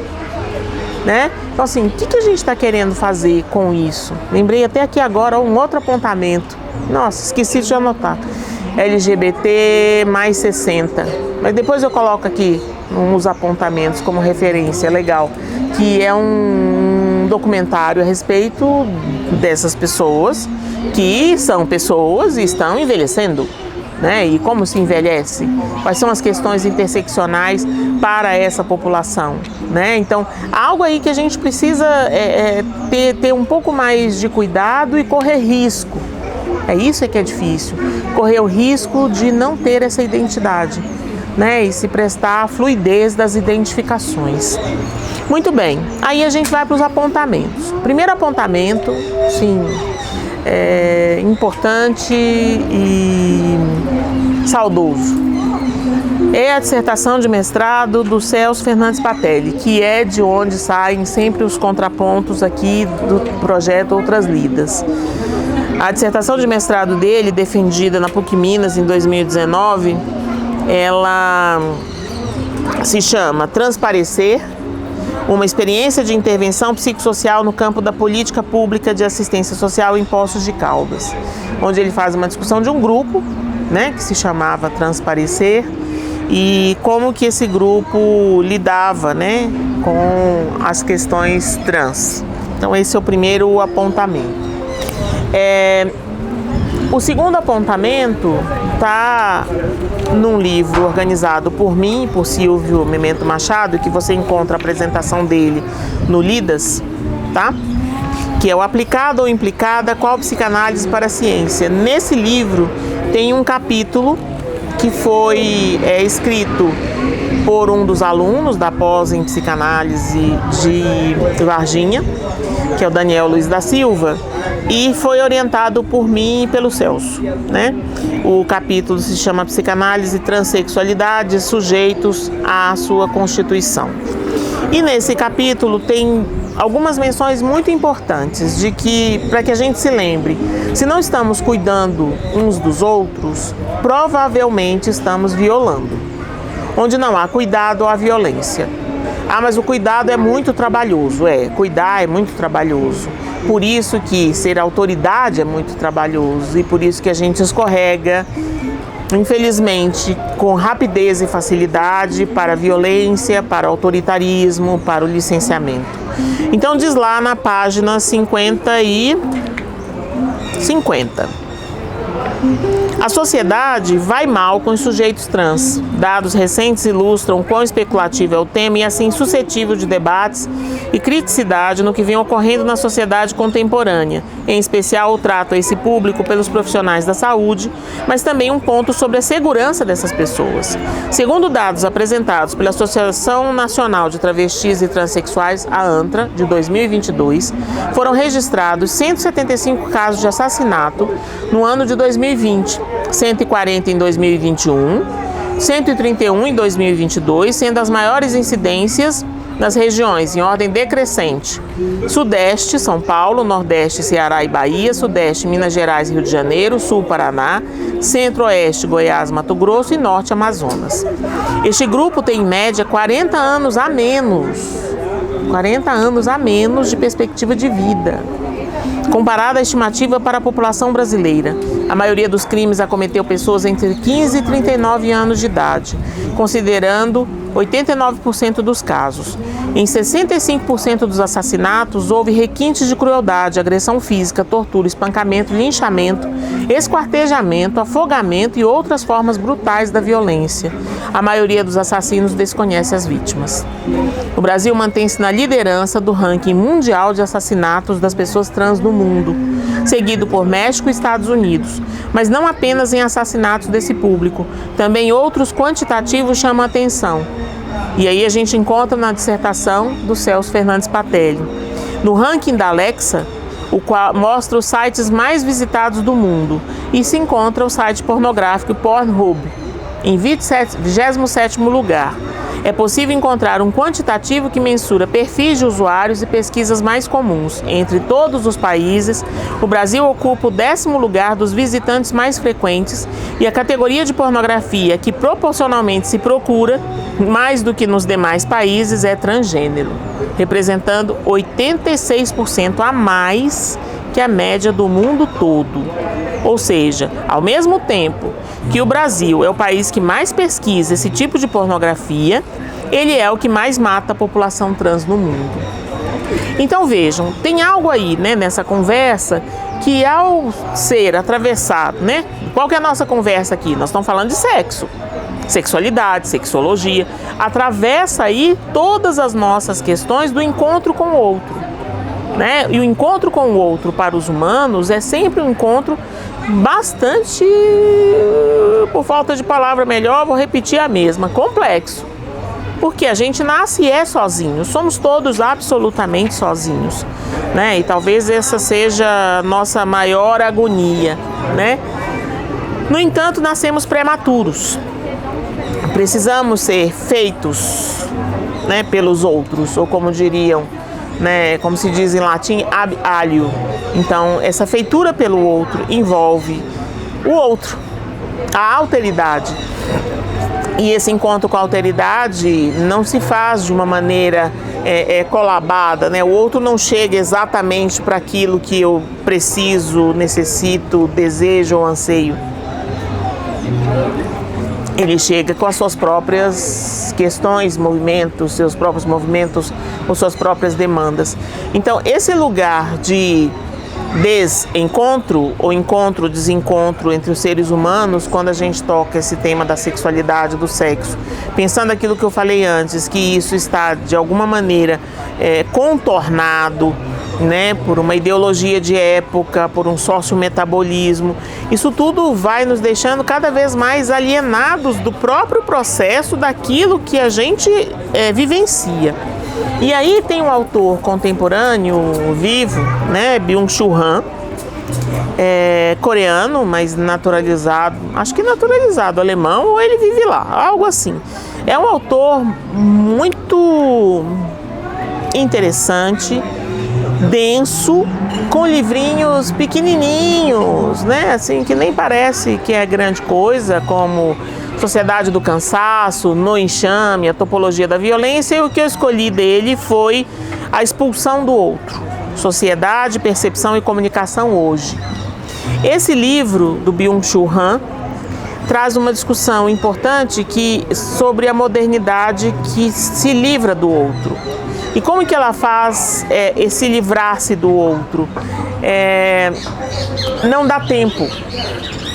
né? Então assim, o que a gente está querendo fazer com isso? Lembrei até aqui agora um outro apontamento. Nossa, esqueci de anotar. LGBT mais 60. Mas depois eu coloco aqui uns apontamentos como referência, legal. Que é um documentário a respeito dessas pessoas que são pessoas e estão envelhecendo, né? E como se envelhece? Quais são as questões interseccionais para essa população, né? Então, algo aí que a gente precisa ter um pouco mais de cuidado e correr risco. É isso que é difícil, correr o risco de não ter essa identidade, né? E se prestar à fluidez das identificações. Muito bem, aí a gente vai para os apontamentos. Primeiro apontamento, sim, importante e saudoso, é a dissertação de mestrado do Celso Fernandes Patelli, que é de onde saem sempre os contrapontos aqui do projeto Outras Lidas. A dissertação de mestrado dele, defendida na PUC Minas em 2019, ela se chama Transparecer, uma experiência de intervenção psicossocial no campo da política pública de assistência social em Poços de Caldas, onde ele faz uma discussão de um grupo, né, que se chamava Transparecer, e como que esse grupo lidava, né, com as questões trans. Então esse é o primeiro apontamento. O segundo apontamento está num livro organizado por mim, por Silvio Memento Machado, que você encontra a apresentação dele no Lidas, tá? Que é o Aplicado ou Implicada, qual psicanálise para a ciência. Nesse livro tem um capítulo que foi escrito por um dos alunos da pós em psicanálise de Varginha, que é o Daniel Luiz da Silva, e foi orientado por mim e pelo Celso, né? O capítulo se chama Psicanálise e Transsexualidade, sujeitos à sua constituição. E nesse capítulo tem algumas menções muito importantes de que, para que a gente se lembre, se não estamos cuidando uns dos outros, provavelmente estamos violando. Onde não há cuidado, há violência. Ah, mas o cuidado é muito trabalhoso. Cuidar é muito trabalhoso. Por isso que ser autoridade é muito trabalhoso e por isso que a gente escorrega, infelizmente, com rapidez e facilidade para a violência, para o autoritarismo, para o licenciamento. Então diz lá na página 50. A sociedade vai mal com os sujeitos trans. Dados recentes ilustram quão especulativo é o tema e assim suscetível de debates e criticidade no que vem ocorrendo na sociedade contemporânea. Em especial o trato a esse público pelos profissionais da saúde, mas também um ponto sobre a segurança dessas pessoas. Segundo dados apresentados pela Associação Nacional de Travestis e Transsexuais, a ANTRA, de 2022, foram registrados 175 casos de assassinato no ano de 2020, 140 em 2021, 131 em 2022, sendo as maiores incidências nas regiões em ordem decrescente: Sudeste, São Paulo, Nordeste, Ceará e Bahia, Sudeste, Minas Gerais e Rio de Janeiro, Sul, Paraná, Centro-Oeste, Goiás, Mato Grosso e Norte, Amazonas. Este grupo tem em média 40 anos a menos de perspectiva de vida, comparada à estimativa para a população brasileira. A maioria dos crimes acometeu pessoas entre 15 e 39 anos de idade, considerando 89% dos casos. Em 65% dos assassinatos, houve requintes de crueldade, agressão física, tortura, espancamento, linchamento, esquartejamento, afogamento e outras formas brutais da violência. A maioria dos assassinos desconhece as vítimas. O Brasil mantém-se na liderança do ranking mundial de assassinatos das pessoas trans no mundo, seguido por México e Estados Unidos. Mas não apenas em assassinatos desse público, também outros quantitativos chamam a atenção. E aí a gente encontra na dissertação do Celso Fernandes Patelli. No ranking da Alexa, o qual mostra os sites mais visitados do mundo, e se encontra o site pornográfico Pornhub, em 27º lugar. é possível encontrar um quantitativo que mensura perfis de usuários e pesquisas mais comuns. Entre todos os países, o Brasil ocupa o 10º lugar dos visitantes mais frequentes e a categoria de pornografia que proporcionalmente se procura, mais do que nos demais países, é transgênero, representando 86% a mais que a média do mundo todo. Ou seja, ao mesmo tempo que o Brasil é o país que mais pesquisa esse tipo de pornografia, ele é o que mais mata a população trans no mundo. Então vejam, tem algo aí, né, nessa conversa que, ao ser atravessado, né? Qual que é a nossa conversa aqui? Nós estamos falando de sexo, sexualidade, sexologia, atravessa aí todas as nossas questões do encontro com o outro, né? E o encontro com o outro para os humanos é sempre um encontro bastante, por falta de palavra melhor, vou repetir a mesma, complexo. Porque a gente nasce e é sozinho, somos todos absolutamente sozinhos, né? E talvez essa seja a nossa maior agonia, né? No entanto, nascemos prematuros. Precisamos ser feitos, né, pelos outros, ou como diriam, né, como se diz em latim, ab alio. Então, essa feitura pelo outro envolve o outro, a alteridade. E esse encontro com a alteridade não se faz de uma maneira colabada, né? O outro não chega exatamente para aquilo que eu preciso, necessito, desejo ou anseio. Ele chega com as suas próprias questões, movimentos, seus próprios movimentos, ou suas próprias demandas. Então, esse lugar de desencontro ou encontro-desencontro entre os seres humanos, quando a gente toca esse tema da sexualidade, do sexo, pensando aquilo que eu falei antes, que isso está de alguma maneira contornado, né, por uma ideologia de época, por um sociometabolismo, isso tudo vai nos deixando cada vez mais alienados do próprio processo daquilo que a gente vivencia. E aí tem um autor contemporâneo, vivo, né, Byung-Chul Han, coreano, mas naturalizado, acho que naturalizado alemão, ou ele vive lá, algo assim. É um autor muito interessante, denso, com livrinhos pequenininhos, né, assim, que nem parece que é grande coisa, como Sociedade do Cansaço, No Enxame, A Topologia da Violência, e o que eu escolhi dele foi A Expulsão do Outro, Sociedade, Percepção e Comunicação Hoje. Esse livro do Byung-Chul Han traz uma discussão importante sobre a modernidade que se livra do outro. E como que ela faz esse livrar-se do outro? Não dá tempo.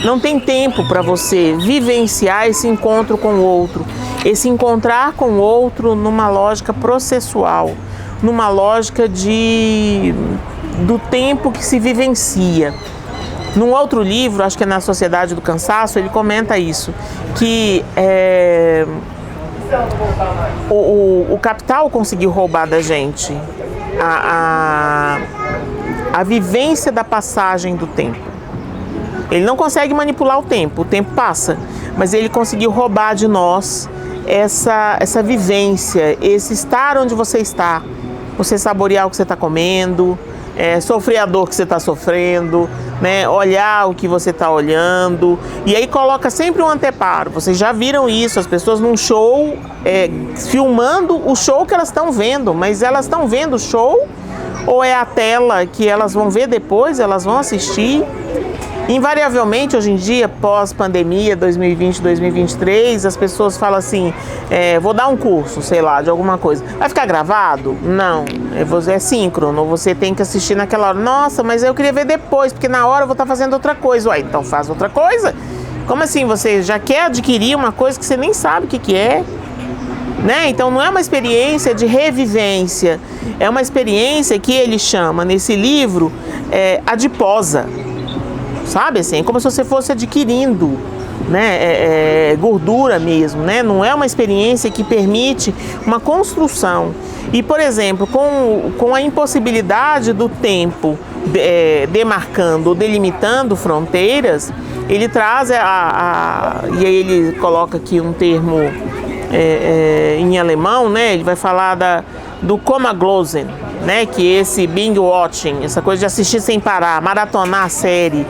Não tem tempo para você vivenciar esse encontro com o outro, esse encontrar com o outro numa lógica processual, numa lógica do tempo que se vivencia. Num outro livro, acho que é Na Sociedade do Cansaço, ele comenta isso, que o capital conseguiu roubar da gente a vivência da passagem do tempo. Ele não consegue manipular o tempo passa, mas ele conseguiu roubar de nós essa vivência, esse estar onde você está, você saborear o que você está comendo, sofrer a dor que você está sofrendo, né? Olhar o que você está olhando, e aí coloca sempre um anteparo. Vocês já viram isso, as pessoas num show filmando o show que elas estão vendo, mas elas estão vendo o show ou é a tela que elas vão ver depois, elas vão assistir? Invariavelmente, hoje em dia, pós-pandemia, 2020, 2023, as pessoas falam assim, vou dar um curso, sei lá, de alguma coisa. Vai ficar gravado? Não, é síncrono, você tem que assistir naquela hora. Nossa, mas eu queria ver depois, porque na hora eu vou estar fazendo outra coisa. Ué, então faz outra coisa. Como assim, você já quer adquirir uma coisa que você nem sabe o que é? Né? Então não é uma experiência de revivência, é uma experiência que ele chama, nesse livro, adiposa. Sabe assim, como se você fosse adquirindo, né, gordura mesmo, né? Não é uma experiência que permite uma construção. E, por exemplo, com a impossibilidade do tempo demarcando ou delimitando fronteiras, ele traz e aí ele coloca aqui um termo em alemão, né? Ele vai falar do Komaglosen, né? Que é esse binge watching, essa coisa de assistir sem parar, maratonar a série,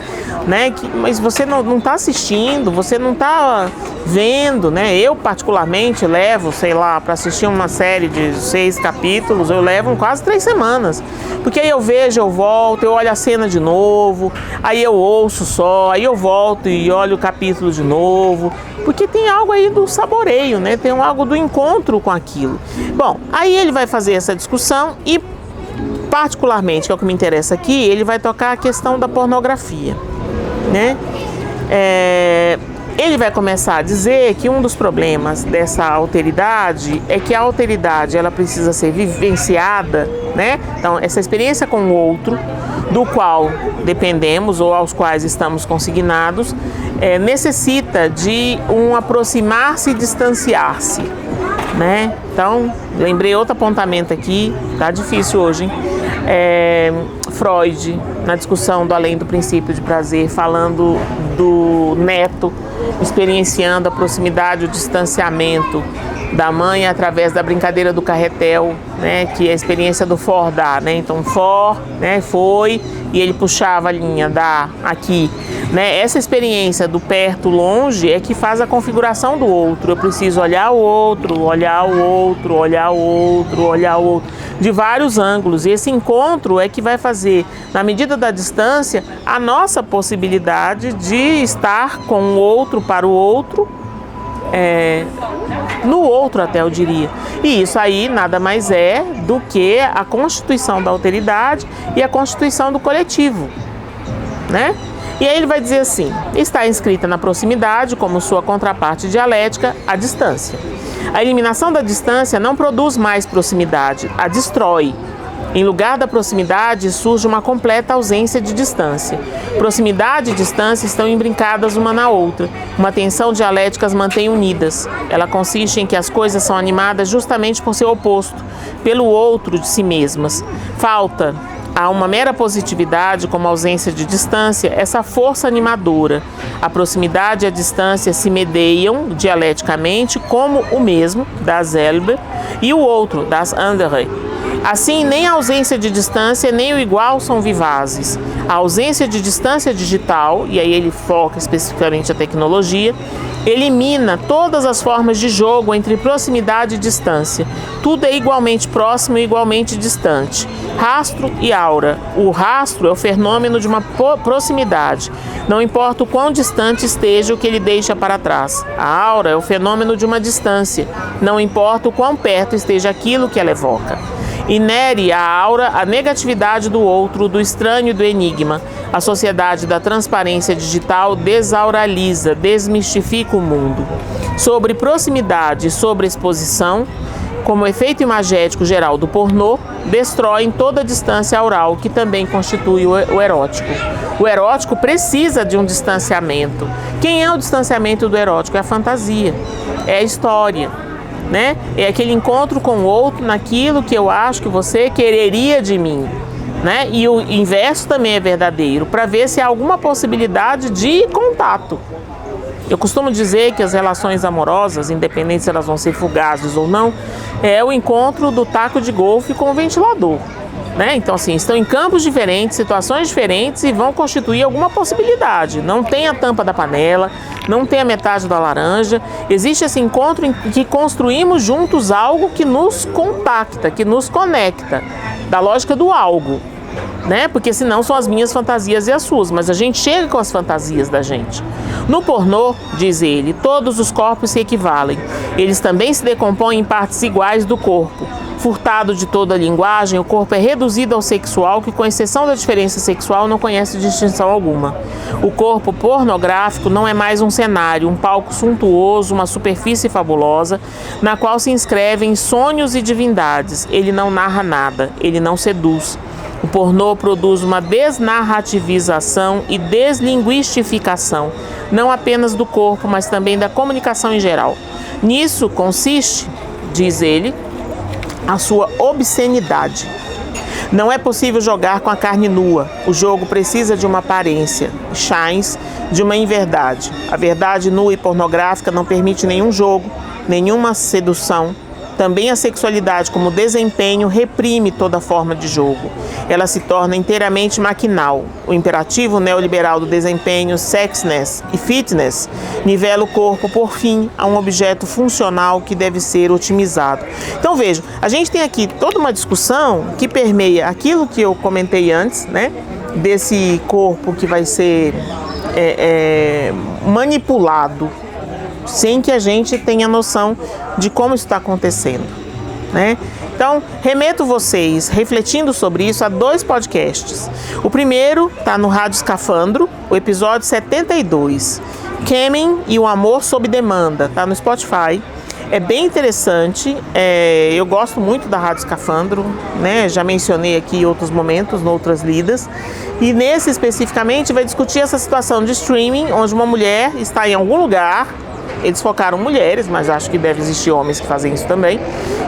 né? Mas você não está assistindo, você não está vendo, né? Eu particularmente levo, sei lá, para assistir uma série de 6 capítulos, eu levo quase 3 semanas, porque aí eu vejo, eu volto, eu olho a cena de novo, aí eu ouço só, aí eu volto e olho o capítulo de novo, porque tem algo aí do saboreio, né? Tem algo do encontro com aquilo. Bom, aí ele vai fazer essa discussão e, particularmente, que é o que me interessa aqui, ele vai tocar a questão da pornografia, né? Ele vai começar a dizer que um dos problemas dessa alteridade é que a alteridade ela precisa ser vivenciada, né? Então, essa experiência com o outro, do qual dependemos ou aos quais estamos consignados, necessita de um aproximar-se e distanciar-se, né? Então, lembrei outro apontamento aqui, tá difícil hoje, hein? Freud, na discussão do além do princípio de prazer, falando do neto experienciando a proximidade, o distanciamento da mãe através da brincadeira do carretel, né, que é a experiência do for dar, né? Então for, né, foi e ele puxava a linha dá aqui, né? Essa experiência do perto, longe é que faz a configuração do outro. Eu preciso olhar o outro, olhar o outro, olhar o outro, olhar o outro, de vários ângulos. E esse encontro é que vai fazer, na medida da distância, a nossa possibilidade de estar com o outro para o outro, no outro até eu diria. E isso aí nada mais é do que a constituição da alteridade e a constituição do coletivo, né? E aí ele vai dizer assim: está inscrita na proximidade como sua contraparte dialética a distância. A eliminação da distância não produz mais proximidade, a destrói. Em lugar da proximidade surge uma completa ausência de distância. Proximidade e distância estão imbrincadas uma na outra. Uma tensão dialética as mantém unidas. Ela consiste em que as coisas são animadas justamente por seu oposto, pelo outro de si mesmas. Falta a uma mera positividade, como ausência de distância, essa força animadora. A proximidade e a distância se medeiam dialeticamente como o mesmo, das Elbe, e o outro, das andere. Assim, nem a ausência de distância nem o igual são vivazes. A ausência de distância digital, e aí ele foca especificamente a tecnologia, elimina todas as formas de jogo entre proximidade e distância. Tudo é igualmente próximo e igualmente distante. Rastro e aura. O rastro é o fenômeno de uma proximidade. Não importa o quão distante esteja o que ele deixa para trás. A aura é o fenômeno de uma distância. Não importa o quão perto esteja aquilo que ela evoca. Inere à aura a negatividade do outro, do estranho e do enigma. A sociedade da transparência digital desauraliza, desmistifica o mundo. Sobre proximidade e sobre exposição, como efeito imagético geral do pornô, destroem toda a distância aural, que também constitui o erótico. O erótico precisa de um distanciamento. Quem é o distanciamento do erótico? É a fantasia, é a história, né? É aquele encontro com o outro naquilo que eu acho que você quereria de mim, né? E o inverso também é verdadeiro, para ver se há alguma possibilidade de contato. Eu costumo dizer que as relações amorosas, independente se elas vão ser fugazes ou não, é o encontro do taco de golfe com o ventilador, né? Então, assim, estão em campos diferentes, situações diferentes e vão constituir alguma possibilidade. Não tem a tampa da panela, não tem a metade da laranja. Existe esse encontro em que construímos juntos algo que nos contacta, que nos conecta, da lógica do algo, né? Porque senão são as minhas fantasias e as suas, mas a gente chega com as fantasias da gente. No pornô, diz ele, todos os corpos se equivalem. Eles também se decompõem em partes iguais do corpo. Furtado de toda a linguagem, o corpo é reduzido ao sexual, que, com exceção da diferença sexual, não conhece distinção alguma. O corpo pornográfico não é mais um cenário, um palco suntuoso, uma superfície fabulosa, na qual se inscrevem sonhos e divindades. Ele não narra nada, ele não seduz. O pornô produz uma desnarrativização e deslinguistificação, não apenas do corpo, mas também da comunicação em geral. Nisso consiste, diz ele, a sua obscenidade. Não é possível jogar com a carne nua. O jogo precisa de uma aparência, chance de uma inverdade. A verdade nua e pornográfica não permite nenhum jogo, nenhuma sedução. Também a sexualidade como desempenho reprime toda forma de jogo. Ela se torna inteiramente maquinal. O imperativo neoliberal do desempenho, sexiness e fitness nivela o corpo, por fim, a um objeto funcional que deve ser otimizado. Então vejam, a gente tem aqui toda uma discussão que permeia aquilo que eu comentei antes, né? Desse corpo que vai ser manipulado sem que a gente tenha noção de como isso está acontecendo, né? Então, remeto vocês, refletindo sobre isso, a 2 podcasts. O primeiro está no Rádio Escafandro, o episódio 72, Kemen e o Amor Sob Demanda, está no Spotify. É bem interessante, eu gosto muito da Rádio Escafandro, né? Já mencionei aqui em outros momentos, em outras lidas. E nesse especificamente vai discutir essa situação de streaming, onde uma mulher está em algum lugar. Eles focaram mulheres, mas acho que deve existir homens que fazem isso também,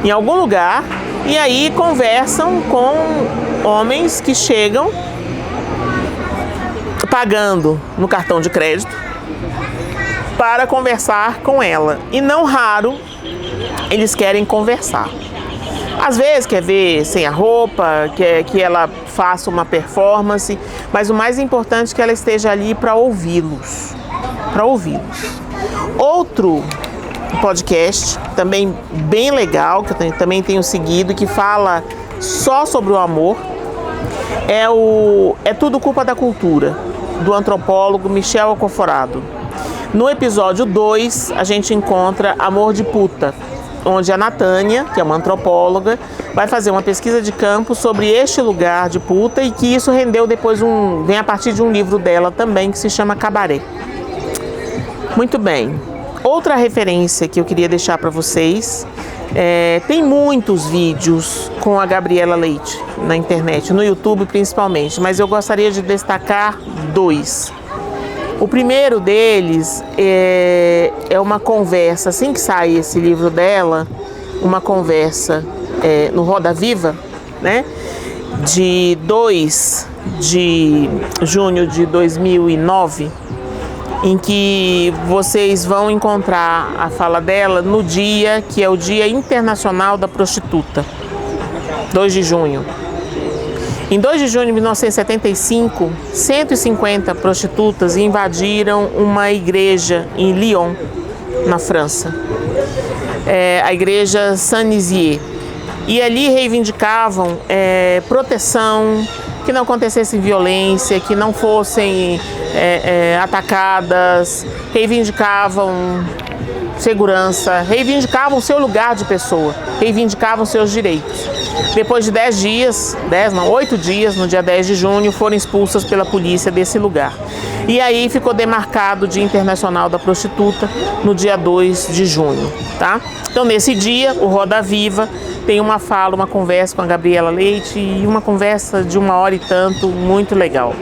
em algum lugar, e aí conversam com homens que chegam pagando no cartão de crédito para conversar com ela. E não raro, eles querem conversar. Às vezes quer ver sem a roupa, quer que ela faça uma performance, mas o mais importante é que ela esteja ali para ouvi-los. Outro podcast, também bem legal, que eu também tenho seguido, que fala só sobre o amor, é Tudo Culpa da Cultura, do antropólogo Michel Alcoforado. No episódio 2, a gente encontra Amor de Puta, onde a Natânia, que é uma antropóloga, vai fazer uma pesquisa de campo sobre este lugar de puta e que isso rendeu depois vem a partir de um livro dela também, que se chama Cabaré. Muito bem. Outra referência que eu queria deixar para vocês, tem muitos vídeos com a Gabriela Leite na internet, no YouTube principalmente, mas eu gostaria de destacar 2. O primeiro deles é uma conversa, assim que sai esse livro dela, uma conversa no Roda Viva, né? De 2 de junho de 2009, em que vocês vão encontrar a fala dela no dia que é o Dia Internacional da Prostituta, 2 de junho. Em 2 de junho de 1975, 150 prostitutas invadiram uma igreja em Lyon, na França, a igreja Saint-Nizier, e ali reivindicavam proteção, que não acontecesse violência, que não fossem atacadas, reivindicavam segurança, reivindicavam seu lugar de pessoa, reivindicavam seus direitos. Depois de 8 dias, no dia 10 de junho, foram expulsas pela polícia desse lugar. E aí ficou demarcado o Dia Internacional da Prostituta no dia 2 de junho, tá? Então, nesse dia, o Roda Viva tem uma conversa com a Gabriela Leite, e uma conversa de 1 hora e tanto, muito legal.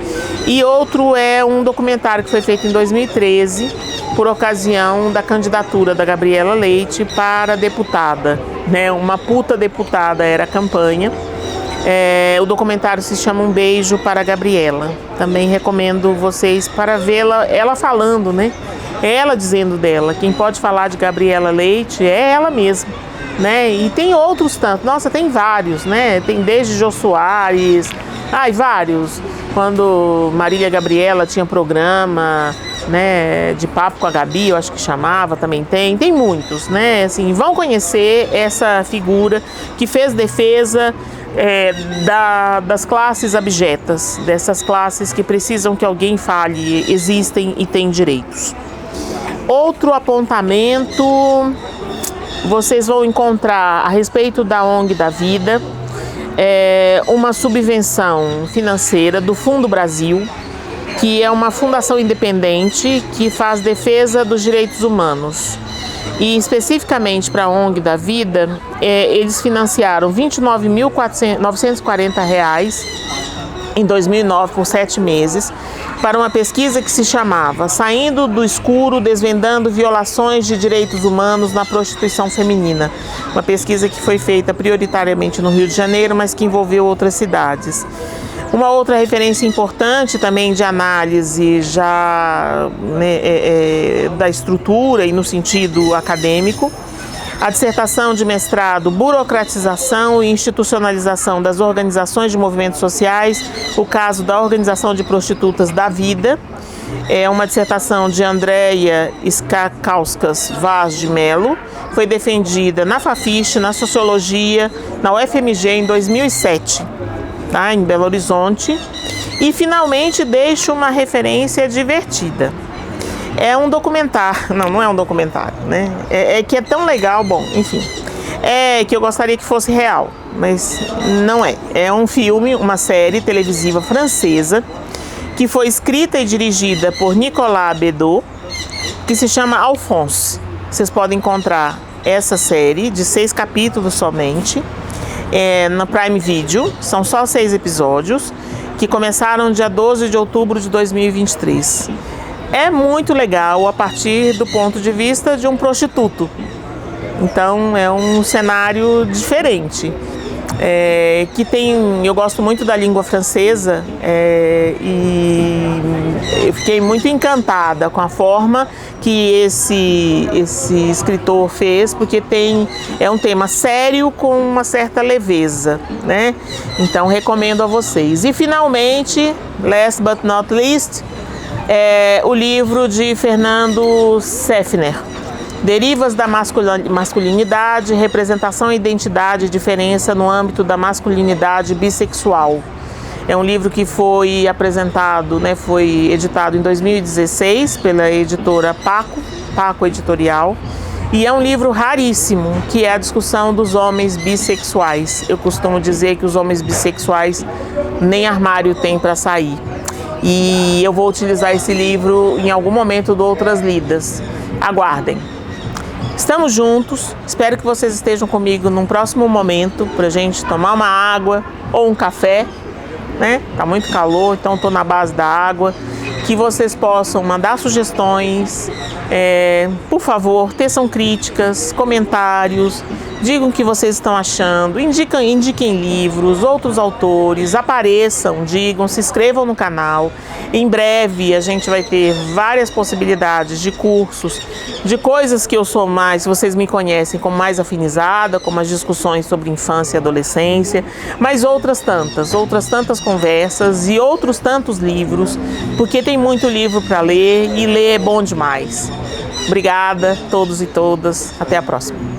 E outro é um documentário que foi feito em 2013, por ocasião da candidatura da Gabriela Leite para deputada, né? Uma puta deputada era a campanha. O documentário se chama Um Beijo para a Gabriela. Também recomendo vocês para vê-la, ela falando, né? Ela dizendo dela. Quem pode falar de Gabriela Leite é ela mesma, né? E tem outros tantos. Nossa, tem vários, né? Tem desde Jô Soares, vários. Quando Marília Gabriela tinha programa, né, de Papo com a Gabi, eu acho que chamava, também tem muitos, né? Assim, vão conhecer essa figura que fez defesa das classes abjetas, dessas classes que precisam que alguém fale, existem e têm direitos. Outro apontamento, vocês vão encontrar a respeito da ONG da Vida, uma subvenção financeira do Fundo Brasil, que é uma fundação independente que faz defesa dos direitos humanos. E especificamente para a ONG da Vida, eles financiaram R$ 29.940 em 2009 por 7 meses para uma pesquisa que se chamava Saindo do Escuro, Desvendando Violações de Direitos Humanos na Prostituição Feminina. Uma pesquisa que foi feita prioritariamente no Rio de Janeiro, mas que envolveu outras cidades. Uma outra referência importante também de análise já da estrutura e no sentido acadêmico, a dissertação de mestrado Burocratização e Institucionalização das Organizações de Movimentos Sociais, o caso da Organização de Prostitutas da Vida. É uma dissertação de Andréia Skakauskas Vaz de Mello, foi defendida na Fafiche, na Sociologia, na UFMG em 2007, tá? Em Belo Horizonte. E finalmente deixo uma referência divertida. É um documentário, não é um documentário, né? É que é tão legal, bom, enfim. É que eu gostaria que fosse real, mas não é. É um filme, uma série televisiva francesa, que foi escrita e dirigida por Nicolas Bedos, que se chama Alphonse. Vocês podem encontrar essa série de 6 capítulos somente, no Prime Video. São só 6 episódios, que começaram dia 12 de outubro de 2023. É muito legal a partir do ponto de vista de um prostituto. Então é um cenário diferente. Eu gosto muito da língua francesa e eu fiquei muito encantada com a forma que esse escritor fez, porque é um tema sério com uma certa leveza, né? Então recomendo a vocês. E finalmente, last but not least, o livro de Fernando Seffner, Derivas da Masculinidade, Representação, Identidade e Diferença no âmbito da masculinidade bissexual. É um livro que foi apresentado, foi editado em 2016 pela editora Paco Editorial, e é um livro raríssimo, que é a discussão dos homens bissexuais. Eu costumo dizer que os homens bissexuais nem armário têm para sair. E eu vou utilizar esse livro em algum momento do Outras Lidas. Aguardem. Estamos juntos, espero que vocês estejam comigo num próximo momento para a gente tomar uma água ou um café, né? Tá muito calor, então estou na base da água. Que vocês possam mandar sugestões, por favor, teçam críticas, comentários, digam o que vocês estão achando, indiquem livros, outros autores, apareçam, digam, se inscrevam no canal. Em breve a gente vai ter várias possibilidades de cursos, de coisas que eu sou mais, se vocês me conhecem, como mais afinizada, como as discussões sobre infância e adolescência, mas outras tantas conversas e outros tantos livros, porque tem muito livro para ler e ler é bom demais. Obrigada a todos e todas, até a próxima.